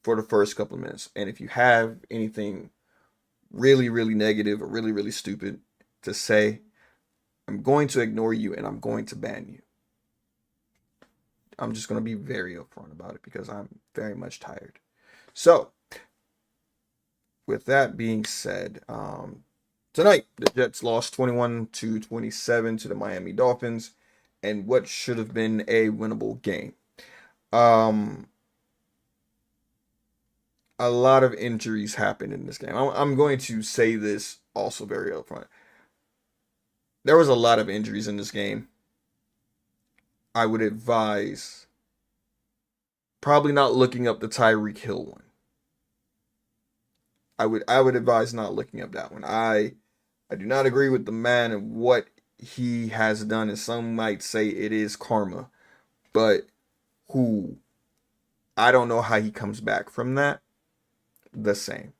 for the first couple of minutes. And if you have anything really, really negative or really, really stupid to say, I'm going to ignore you and I'm going to ban you. I'm just going to be very upfront about it because I'm very much tired. So, with that being said, tonight the Jets lost 21-27 to the Miami Dolphins, and what should have been a winnable game. Um, a lot of injuries happened in this game. I'm going to say this also very upfront. There was a lot of injuries in this game. I would advise probably not looking up the Tyreek Hill one. I would advise not looking up that one. I do not agree with the man and what he has done, and some might say it is karma, but who I don't know how he comes back from that the same.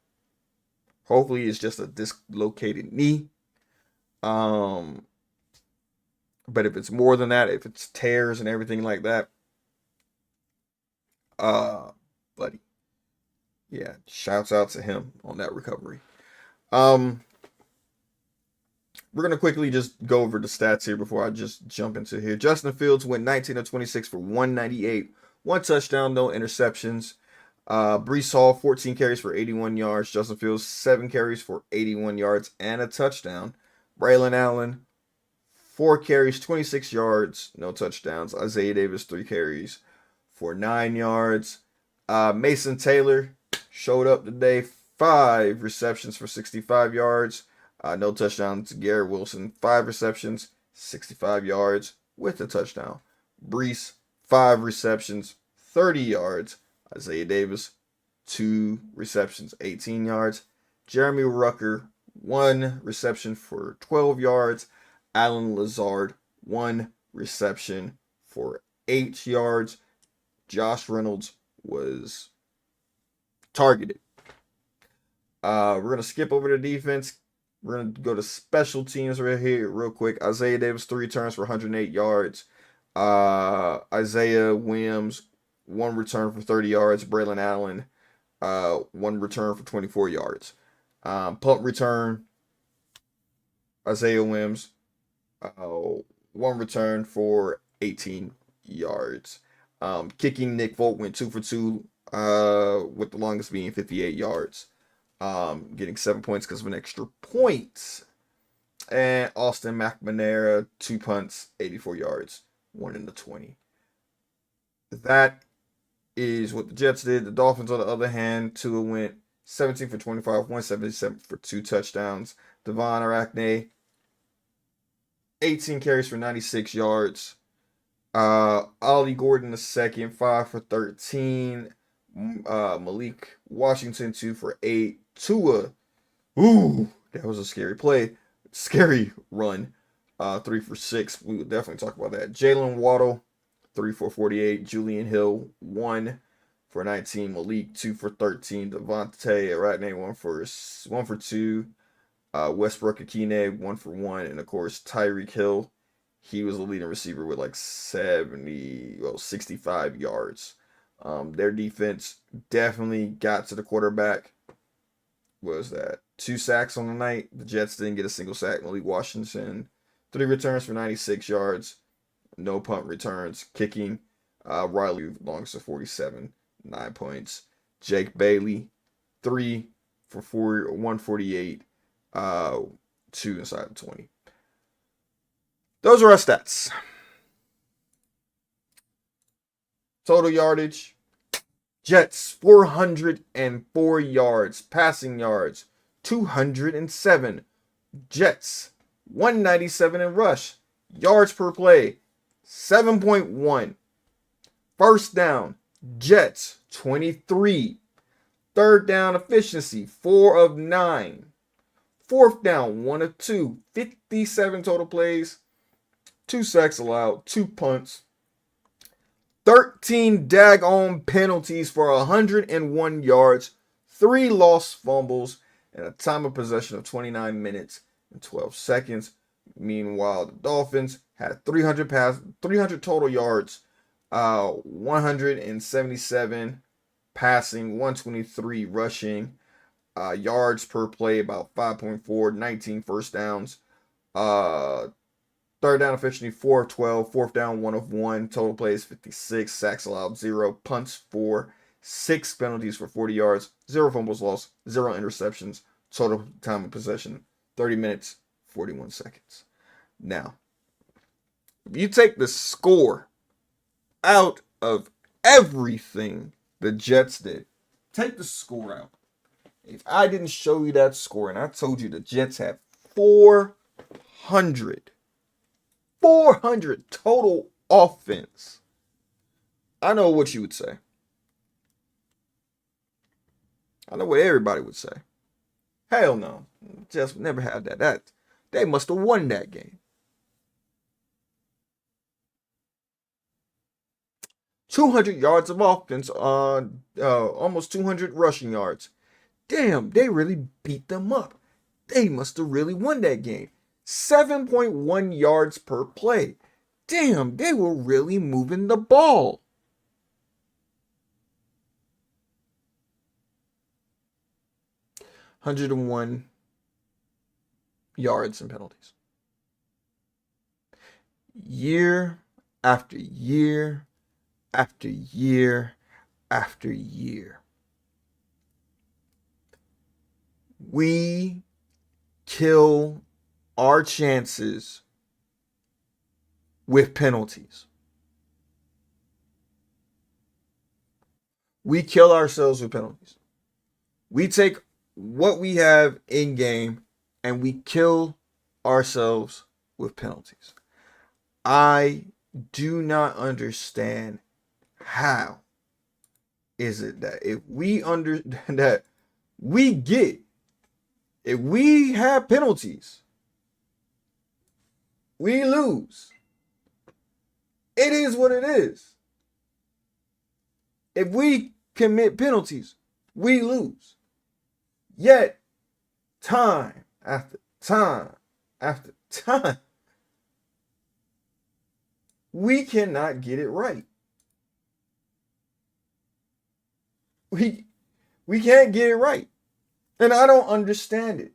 Hopefully it's just a dislocated knee. Um but if it's more than that, if it's tears and everything like that, uh buddy, yeah, shouts out to him on that recovery. Um We're gonna quickly just go over the stats here before I just jump into here. Justin Fields went 19 of 26 for 198, one touchdown, no interceptions. Brees Hall 14 carries for 81 yards. Justin Fields 7 carries for 81 yards and a touchdown. Braylon Allen 4 carries, 26 yards, no touchdowns. Isaiah Davis 3 carries for 9 yards. Mason Taylor showed up today, 5 receptions for 65 yards. No touchdowns. Garrett Wilson, 5 receptions, 65 yards with a touchdown. Brees, 5 receptions, 30 yards. Isaiah Davis, 2 receptions, 18 yards. Jeremy Rucker, 1 reception for 12 yards. Alan Lazard, 1 reception for 8 yards. Josh Reynolds was targeted. We're going to skip over the defense. We're going to go to special teams right here real quick. Isaiah Davis, 3 returns for 108 yards. Isaiah Williams, 1 return for 30 yards. Braylon Allen, 1 return for 24 yards. Punt return, Isaiah Williams, 1 return for 18 yards. Kicking, Nick Folk went 2 for 2, with the longest being 58 yards. Getting 7 points because of an extra point. And Austin McNamara, 2 punts, 84 yards, 1 in the 20. That is what the Jets did. The Dolphins, on the other hand, Tua went 17 for 25, 177 for 2 touchdowns. Devon Arachne, 18 carries for 96 yards. Ollie Gordon II, 5 for 13. Malik Washington, 2 for 8. Tua, that was a scary play. Scary run. 3 for 6. We will definitely talk about that. Jalen Waddle, 3 for 48. Julian Hill, 1 for 19. Malik, 2 for 13. Devontae Arachne, 1 for 2. Westbrook Akine, 1 for 1. And of course, Tyreek Hill, he was the leading receiver with like 65 yards. Their defense definitely got to the quarterback. What was that? 2 sacks on the night. The Jets didn't get a single sack. Malik Washington, 3 returns for 96 yards. No punt returns. Kicking, Riley longs to 47, 9 points. Jake Bailey, 3 for 148, 2 inside the 20. Those are our stats. Total yardage. Jets, 404 yards. Passing yards, 207. Jets, 197 in rush. Yards per play, 7.1. First down, Jets, 23. Third down efficiency, 4 of 9. Fourth down, 1 of 2. 57 total plays. 2 sacks allowed, 2 punts. 13 daggone penalties for 101 yards, 3 lost fumbles, and a time of possession of 29 minutes and 12 seconds. Meanwhile, the Dolphins had 300 total yards, 177 passing, 123 rushing, yards per play about 5.4, 19 first downs. Uh, Third down efficiency 4 of 12, fourth down 1 of 1, total plays 56, sacks allowed 0, punts 4, 6 penalties for 40 yards, 0 fumbles lost, 0 interceptions, total time of possession 30 minutes 41 seconds. Now, if you take the score out of everything the Jets did, take the score out. If I didn't show you that score and I told you the Jets have 400 total offense, I know what you would say. I know what everybody would say. Hell no. Jets never had that. They must have won that game. 200 yards of offense, almost 200 rushing yards. Damn, they really beat them up. They must have really won that game. 7.1 yards per play. Damn, they were really moving the ball. $101 yards and penalties. Year after year after year after year, we kill our chances with penalties. We kill ourselves with penalties. We take what we have in game and we kill ourselves with penalties. I do not understand how is it that if we have penalties, we lose. It is what it is. If we commit penalties, we lose. Yet, time after time after time, we cannot get it right. We can't get it right. And I don't understand it.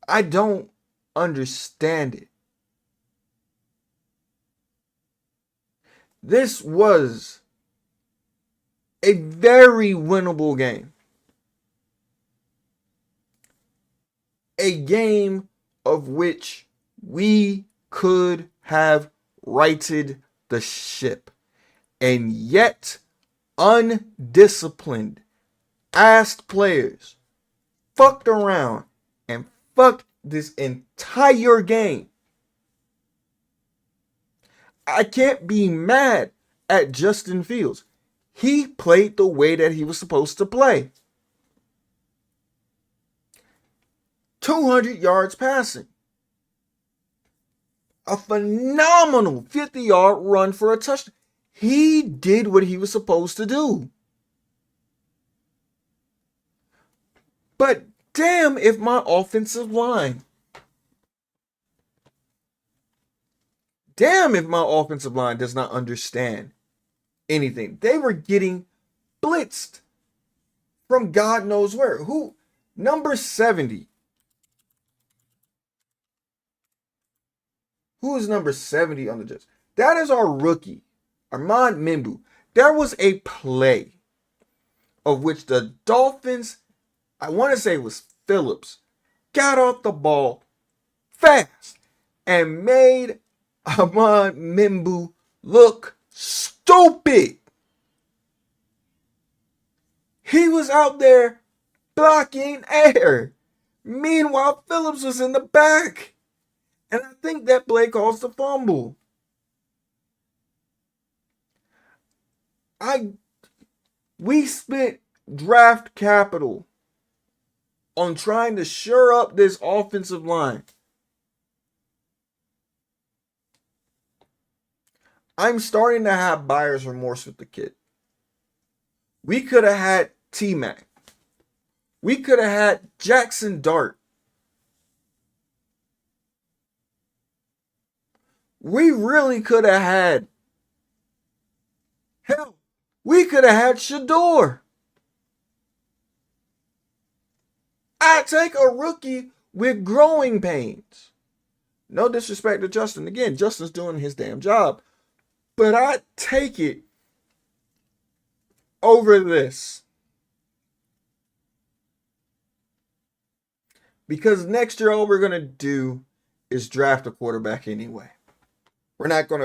I don't understand it. This was a very winnable game. A game of which we could have righted the ship. And yet, undisciplined, asked players fucked around and fucked this entire game. I can't be mad at Justin Fields. He played the way that he was supposed to play. 200 yards passing. A phenomenal 50-yard run for a touchdown. He did what he was supposed to do. But damn if my offensive line. Damn if my offensive line does not understand anything. They were getting blitzed from God knows where. Who? Number 70. Who is number 70 on the Jets? That is our rookie, Armand Mimbu. There was a play of which the Dolphins, I want to say it was Phillips, got off the ball fast and made Armand Mimbu look stupid. He was out there blocking air. Meanwhile, Phillips was in the back. And I think that play caused the fumble. We spent draft capital on trying to shore up this offensive line. I'm starting to have buyer's remorse with the kid. We could have had T-Mac. We could have had Jackson Dart. We really could have had, hell, We could have had Shador. I take a rookie with growing pains. No disrespect to Justin. Again, Justin's doing his damn job. But I take it over this. Because next year all we're gonna do is draft a quarterback anyway. We're not in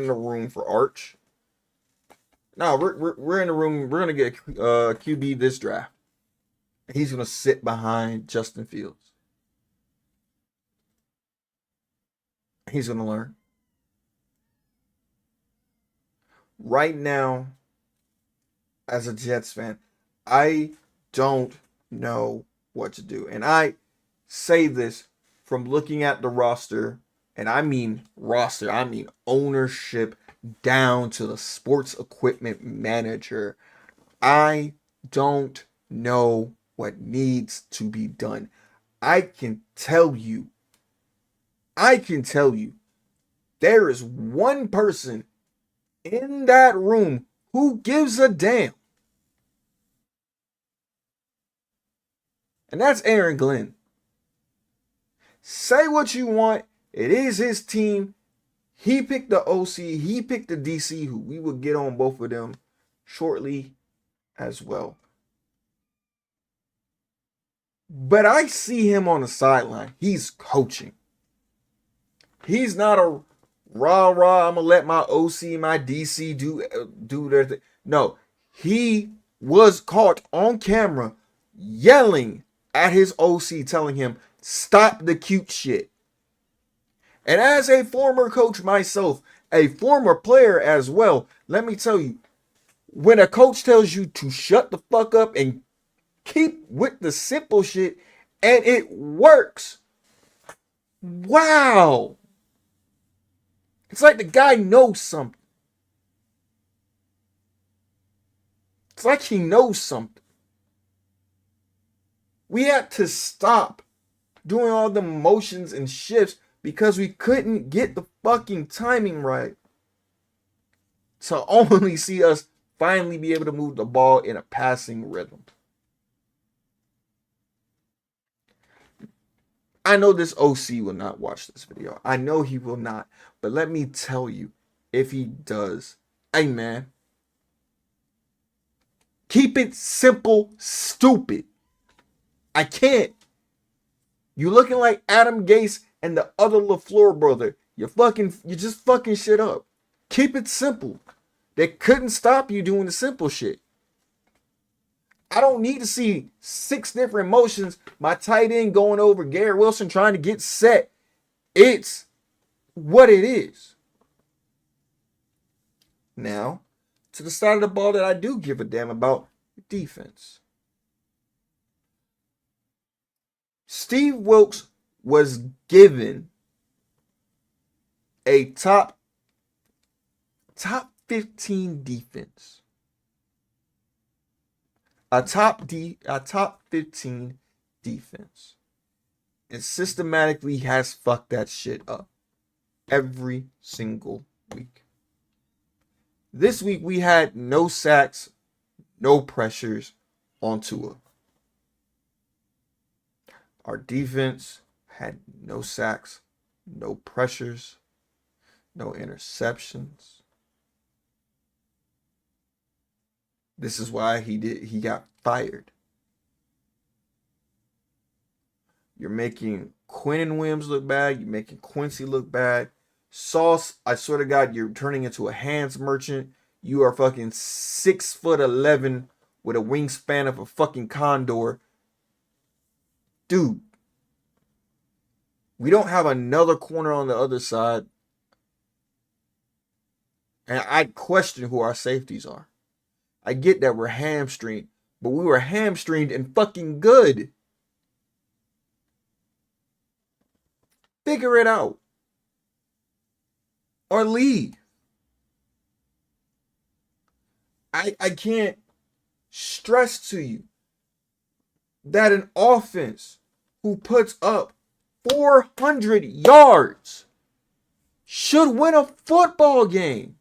the room for Arch. No, we're in the room. We're gonna get QB this draft. He's gonna sit behind Justin Fields. He's gonna learn. Right now, as a Jets fan, I don't know what to do. And I say this from looking at the roster, and I mean roster, I mean ownership down to the sports equipment manager. I don't know what needs to be done. I can tell you, there is one person in that room who gives a damn. And that's Aaron Glenn. Say what you want. It is his team. He picked the OC. He picked the DC, who we will get on both of them shortly as well. But I see him on the sideline. He's coaching. He's not a rah-rah, I'm going to let my OC, my DC do their thing. No, he was caught on camera yelling at his OC, telling him, stop the cute shit. And as a former coach myself, a former player as well, let me tell you, when a coach tells you to shut the fuck up and keep with the simple shit, and it works, wow. It's like the guy knows something. It's like he knows something. We had to stop doing all the motions and shifts because we couldn't get the fucking timing right to only see us finally be able to move the ball in a passing rhythm. I know this OC will not watch this video. I know he will not. But let me tell you, if he does, hey man, keep it simple, stupid. I can't. You looking like Adam Gase and the other LaFleur brother. You just fucking shit up. Keep it simple. They couldn't stop you doing the simple shit. I don't need to see 6 different motions. My tight end going over Garrett Wilson trying to get set. It's what it is. Now, to the side of the ball that I do give a damn about, defense. Steve Wilks was given a top 15 defense. A top 15 defense. And systematically has fucked that shit up every single week. This week we had no sacks, no pressures on Tua. Our defense had no sacks, no pressures, no interceptions. This is why he got fired. You're making Quinn Williams look bad. You're making Quincy look bad. Sauce, I swear to God, you're turning into a hands merchant. You are fucking 6'11" with a wingspan of a fucking condor. Dude, we don't have another corner on the other side. And I question who our safeties are. I get that we're hamstringed, but we were hamstringed and fucking good. Figure it out. Or leave. I can't stress to you that an offense who puts up 400 yards should win a football game.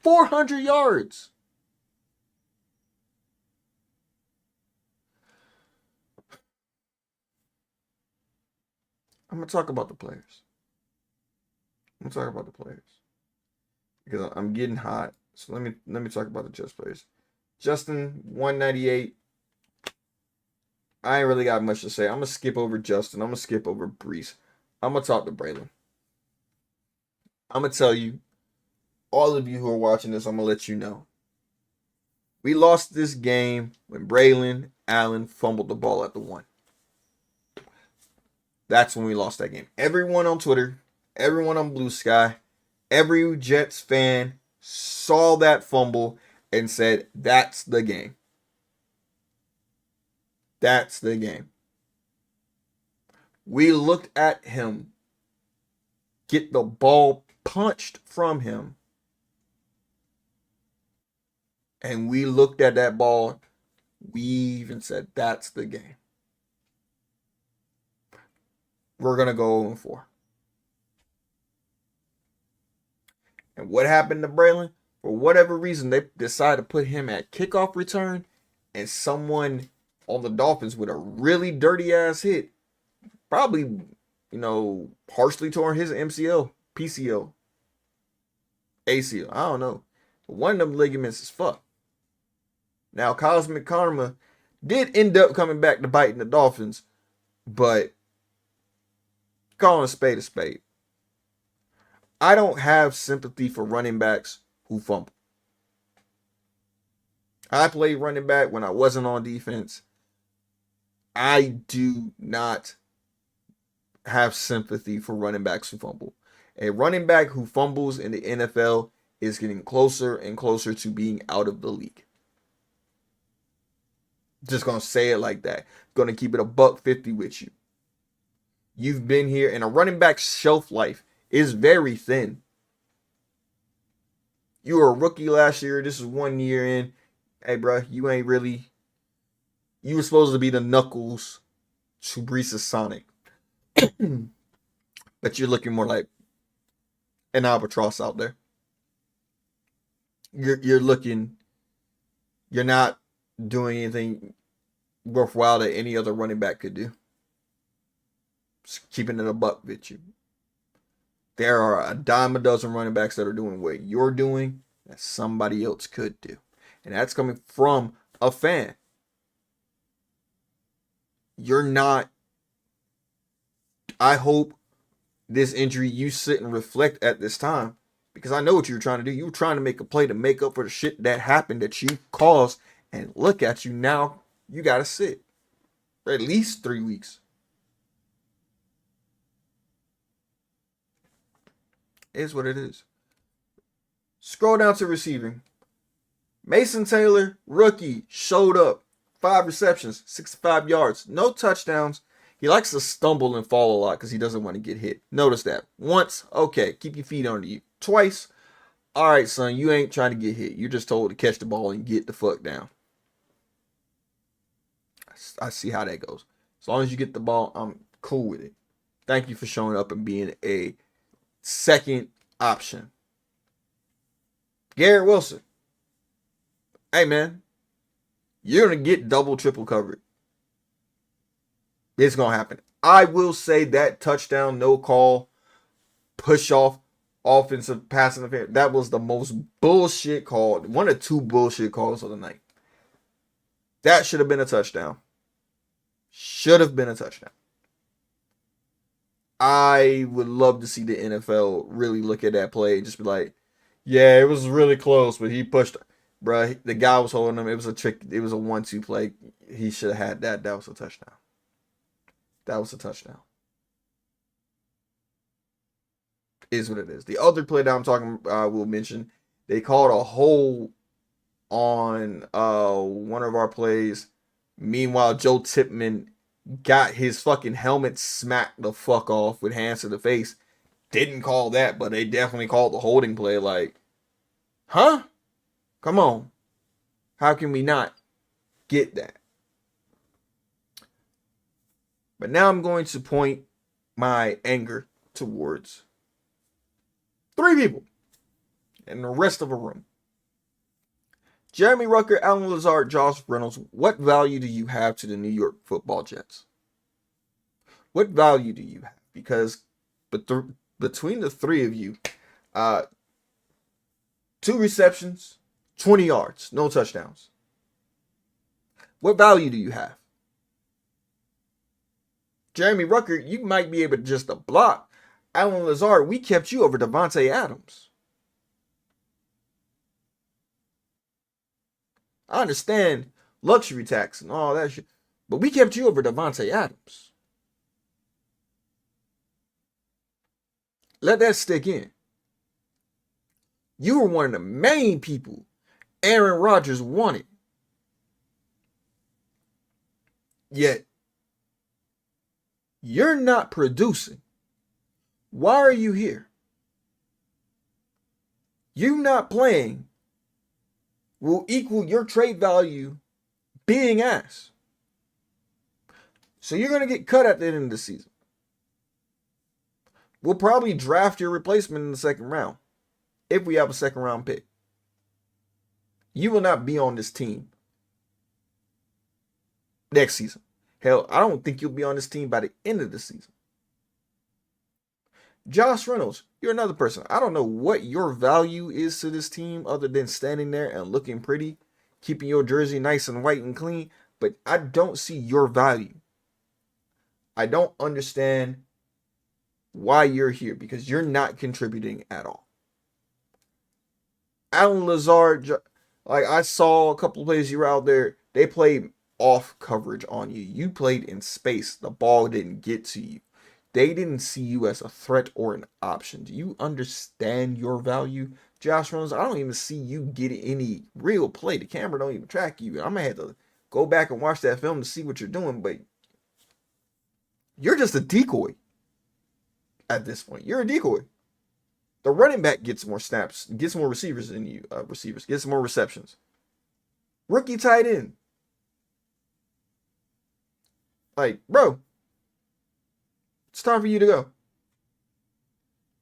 400 yards. I'm going to talk about the players. Because I'm getting hot. So let me talk about the Jets players. Justin, 198. I ain't really got much to say. I'm going to skip over Justin. I'm going to skip over Brees. I'm going to talk to Braylon. I'm going to tell you, all of you who are watching this, I'm going to let you know. We lost this game when Braylon Allen fumbled the ball at the 1. That's when we lost that game. Everyone on Twitter, everyone on Blue Sky, every Jets fan saw that fumble and said, that's the game. That's the game. We looked at him get the ball punched from him. And we looked at that ball. We even said, that's the game. We're going to go 0-4. And what happened to Braylon? For whatever reason, they decided to put him at kickoff return. And someone on the Dolphins with a really dirty ass hit, probably, partially torn his MCL, PCL, ACL. I don't know. But one of them ligaments is fucked. Now, Cosmic Karma did end up coming back to biting the Dolphins, but calling a spade a spade. I don't have sympathy for running backs who fumble. I played running back when I wasn't on defense. I do not have sympathy for running backs who fumble. A running back who fumbles in the NFL is getting closer and closer to being out of the league. Just going to say it like that. Going to keep it $150 with you. You've been here, and a running back's shelf life is very thin. You were a rookie last year. This is 1 year in. Hey, bro, you ain't really. You were supposed to be the Knuckles to Brees' Sonic. But you're looking more like an albatross out there. You're not doing anything worthwhile that any other running back could do. Just keeping it $1 with you. There are a dime a dozen running backs that are doing what you're doing that somebody else could do. And that's coming from a fan. You're not. I hope this injury, you sit and reflect at this time. Because I know what you were trying to do. You were trying to make a play to make up for the shit that happened that you caused. And look at you now. You got to sit for at least 3 weeks. It is what it is. Scroll down to receiving. Mason Taylor, rookie, showed up. 5 receptions, 65 yards, no touchdowns. He likes to stumble and fall a lot because he doesn't want to get hit. Notice that. Once, okay, keep your feet under you. Twice, all right, son, you ain't trying to get hit. You're just told to catch the ball and get the fuck down. I see how that goes. As long as you get the ball, I'm cool with it. Thank you for showing up and being a second option. Garrett Wilson. Hey, man. You're going to get double, triple covered. It's going to happen. I will say that touchdown, no call, push off, offensive passing interference. That was the most bullshit call. One of 2 bullshit calls of the night. That should have been a touchdown. Should have been a touchdown. I would love to see the NFL really look at that play and just be like, yeah, it was really close, but he pushed. Bruh, the guy was holding him. It was a trick. It was a 1-2 play. He should have had that. That was a touchdown. That was a touchdown. Is what it is. The other play that I'm talking will mention, they called a hold on one of our plays. Meanwhile, Joe Tipman got his fucking helmet smacked the fuck off with hands to the face. Didn't call that, but they definitely called the holding play. Like, huh? Come on. How can we not get that? But now I'm going to point my anger towards 3 people and the rest of the room. Jeremy Rucker, Alan Lazard, Josh Reynolds, what value do you have to the New York Football Jets? What value do you have? Because between the three of you, 2 receptions, 20 yards, no touchdowns. What value do you have? Jeremy Rucker, you might be able to just block. Alan Lazard, we kept you over Devontae Adams. I understand luxury tax and all that shit, but we kept you over Devontae Adams. Let that stick in. You were one of the main people Aaron Rodgers wanted. Yet, you're not producing. Why are you here? You not playing will equal your trade value being ass. So you're going to get cut at the end of the season. We'll probably draft your replacement in the second round if we have a second round pick. You will not be on this team next season. Hell, I don't think you'll be on this team by the end of the season. Josh Reynolds, you're another person. I don't know what your value is to this team other than standing there and looking pretty, keeping your jersey nice and white and clean, but I don't see your value. I don't understand why you're here because you're not contributing at all. Alan Lazard, like I saw a couple of plays you were out there, they played off coverage on you. You played in space. The ball didn't get to you. They didn't see you as a threat or an option. Do you understand your value? Josh Reynolds, I don't even see you getting any real play. The camera don't even track you. I'm going to have to go back and watch that film to see what you're doing, but you're just a decoy at this point. You're a decoy. The running back gets more snaps, gets more receivers than you, gets more receptions. Rookie tight end. Like, bro, it's time for you to go.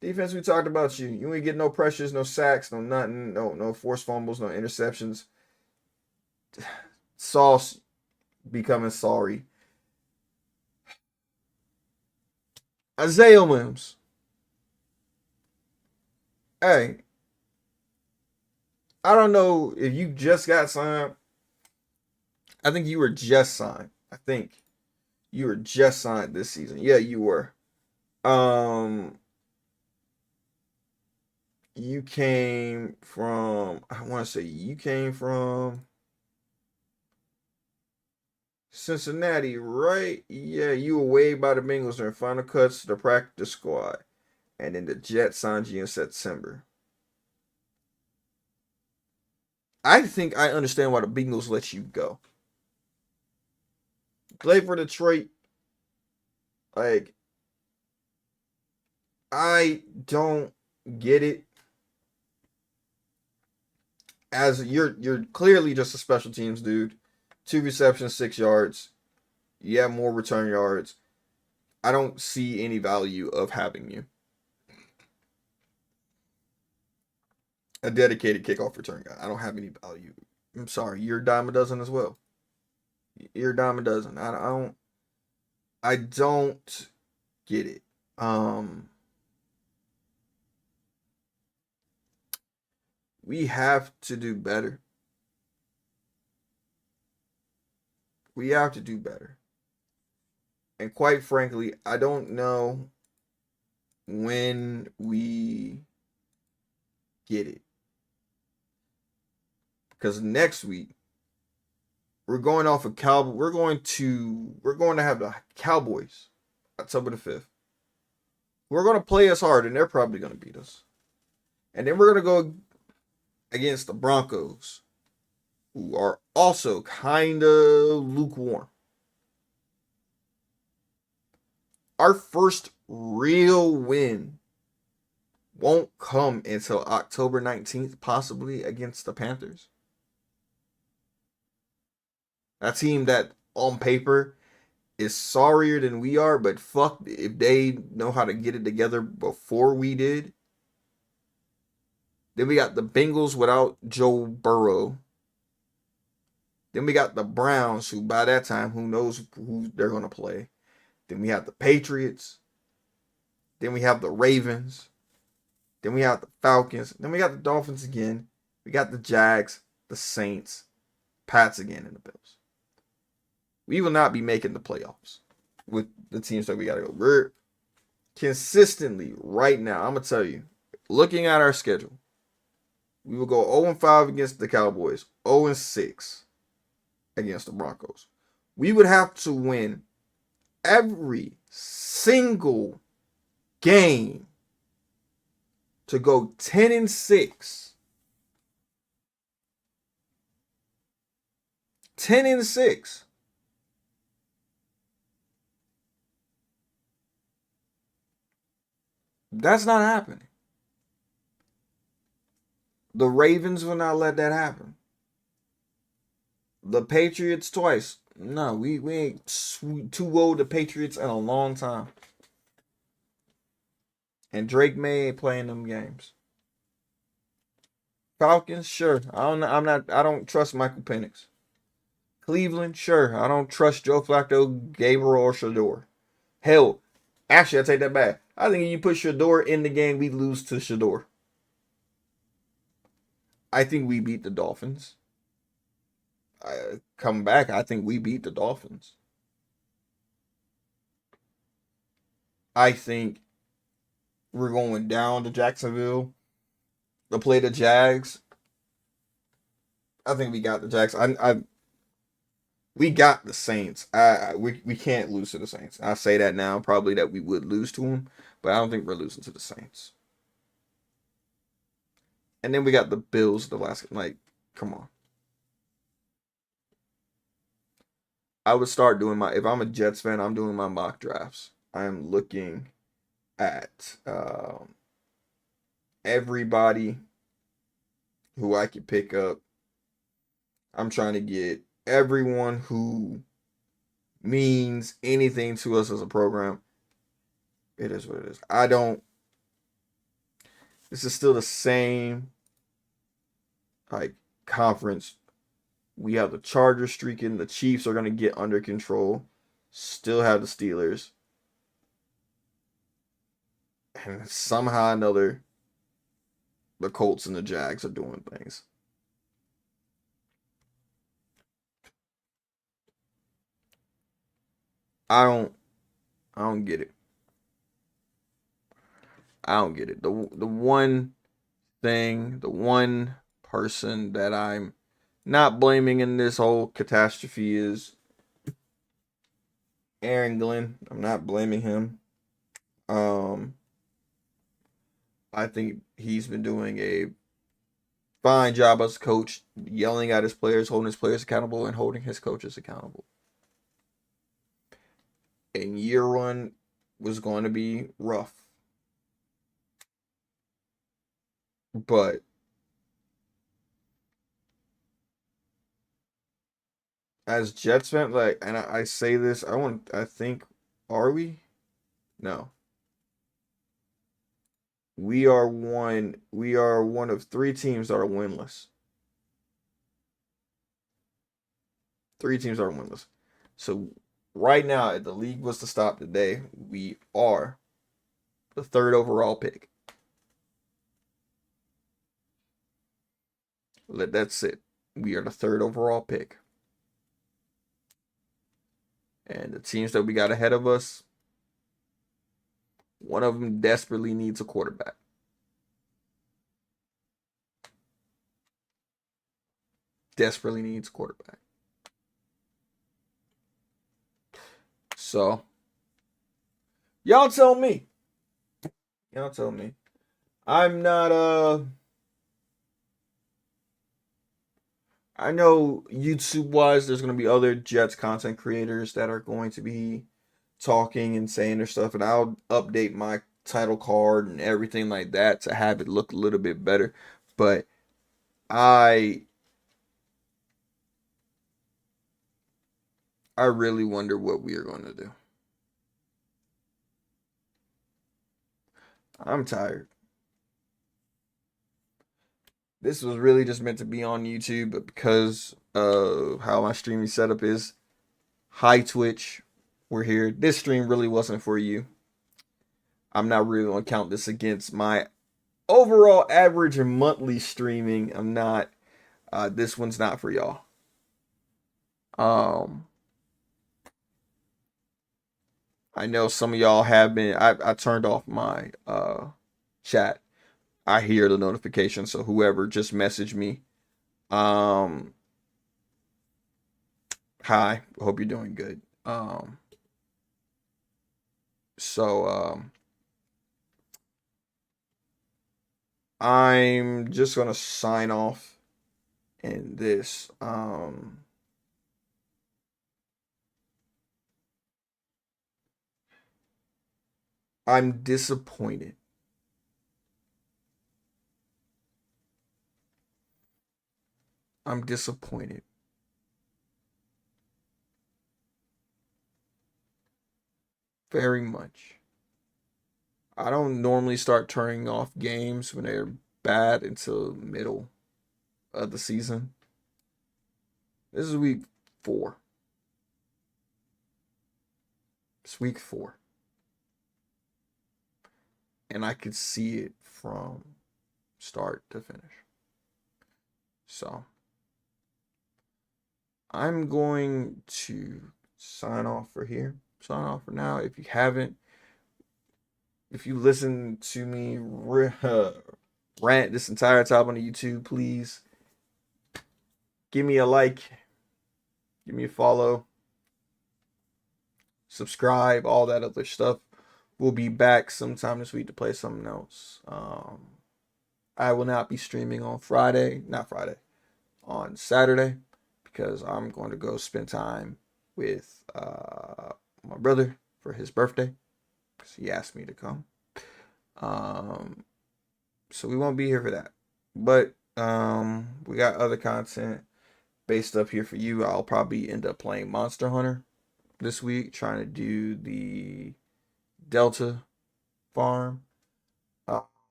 Defense, we talked about you. You ain't get no pressures, no sacks, no nothing, no forced fumbles, no interceptions. Sauce becoming sorry. Isaiah Williams. Hey, I don't know if you just got signed. I think you were just signed. I think you were just signed this season. Yeah, you were. You came from, I want to say you came from Cincinnati, right? Yeah, you were waived by the Bengals during final cuts to the practice squad. And then the Jets signed you in September. I think I understand why the Bengals let you go. Play for Detroit. Like, I don't get it. As you're clearly just a special teams dude. 2 receptions, 6 yards. You have more return yards. I don't see any value of having you. A dedicated kickoff return guy. I don't have any value. I'm sorry. You're a dime a dozen as well. You're a dime a dozen. I don't get it. We have to do better. We have to do better. And quite frankly, I don't know when we get it. Because next week we're going off of Cowboys. We're going to have the Cowboys October the 5th. We're going to play us hard, and they're probably going to beat us. And then we're going to go against the Broncos, who are also kind of lukewarm. Our first real win won't come until October 19th, possibly against the Panthers. A team that, on paper, is sorrier than we are, but fuck if they know how to get it together before we did. Then we got the Bengals without Joe Burrow. Then we got the Browns, who by that time, who knows who they're going to play. Then we have the Patriots. Then we have the Ravens. Then we have the Falcons. Then we got the Dolphins again. We got the Jags, the Saints, Pats again, and the Bills. We will not be making the playoffs with the teams that we got to go. We're consistently right now, I'm going to tell you, looking at our schedule, we will go 0-5 against the Cowboys, 0-6 against the Broncos. We would have to win every single game to go 10-6. 10-6. That's not happening. The Ravens will not let that happen. The Patriots twice. No, we ain't too old the Patriots in a long time. And Drake May ain't playing them games. Falcons, sure. I don't trust Michael Penix. Cleveland, sure. I don't trust Joe Flacco, Gabriel, or Shador. Hell, actually, I take that back. I think if you put Shador in the game, we lose to Shador. I think we beat the Dolphins. Come back, I think we beat the Dolphins. I think we're going down to Jacksonville to play the Jags. I think we got the Jags. We got the Saints. We can't lose to the Saints. I say that now, probably that we would lose to them, but I don't think we're losing to the Saints. And then we got the Bills. The last, like, come on. I would start doing if I'm a Jets fan, I'm doing my mock drafts. I'm looking at everybody who I could pick up. I'm trying to get everyone who means anything to us as a program. It is what it is. This is still the same like conference. We have the Chargers streaking. The Chiefs are going to get under control. Still have the Steelers. And somehow or another, the Colts and the Jags are doing things. I don't get it. I don't get it. The one thing, the one person that I'm not blaming in this whole catastrophe is Aaron Glenn. I'm not blaming him. I think he's been doing a fine job as a coach, yelling at his players, holding his players accountable, and holding his coaches accountable. And year one was going to be rough. But as Jets fan, like, and I say this, I think, are we? No. We are one of three teams that are winless. Three teams are winless. So right now, if the league was to stop today, we are the third overall pick. Let that sit. We are the third overall pick. And the teams that we got ahead of us, one of them desperately needs a quarterback. Desperately needs a quarterback. So, y'all tell me. Y'all tell me. I'm not I know YouTube wise there's gonna be other Jets content creators that are going to be talking and saying their stuff, and I'll update my title card and everything like that to have it look a little bit better. But I really wonder what we are going to do. I'm tired. This was really just meant to be on YouTube, but because how my streaming setup is. Hi Twitch, we're here. This stream really wasn't for you. I'm not really gonna count this against my overall average monthly streaming. I'm not. This one's not for y'all. Um, I know some of y'all have been. I turned off my chat. I hear the notification, so whoever just messaged me. Um, Hi, hope you're doing good. So I'm just gonna sign off in this. I'm disappointed. I'm disappointed. Very much. I don't normally start turning off games when they're bad until middle of the season. This is week 4. It's week 4. And I could see it from start to finish. So I'm going to sign off for here. Sign off for now. If you haven't, if you listen to me rant this entire time on the YouTube, please give me a like, give me a follow, subscribe, all that other stuff. We'll be back sometime this week to play something else. I will not be streaming on Friday, not Friday, on Saturday, because I'm going to go spend time with my brother for his birthday, because he asked me to come. So we won't be here for that. But we got other content based up here for you. I'll probably end up playing Monster Hunter this week, trying to do the Delta farm.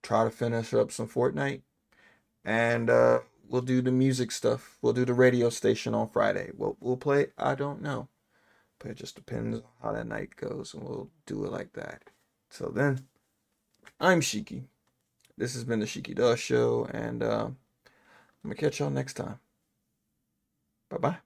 Try to finish up some Fortnite. And we'll do the music stuff. We'll do the radio station on Friday. What we'll play, I don't know. But it just depends on how that night goes, and we'll do it like that. So then, I'm Shiki. This has been the Shiki Duh Show, and I'm going to catch y'all next time. Bye-bye.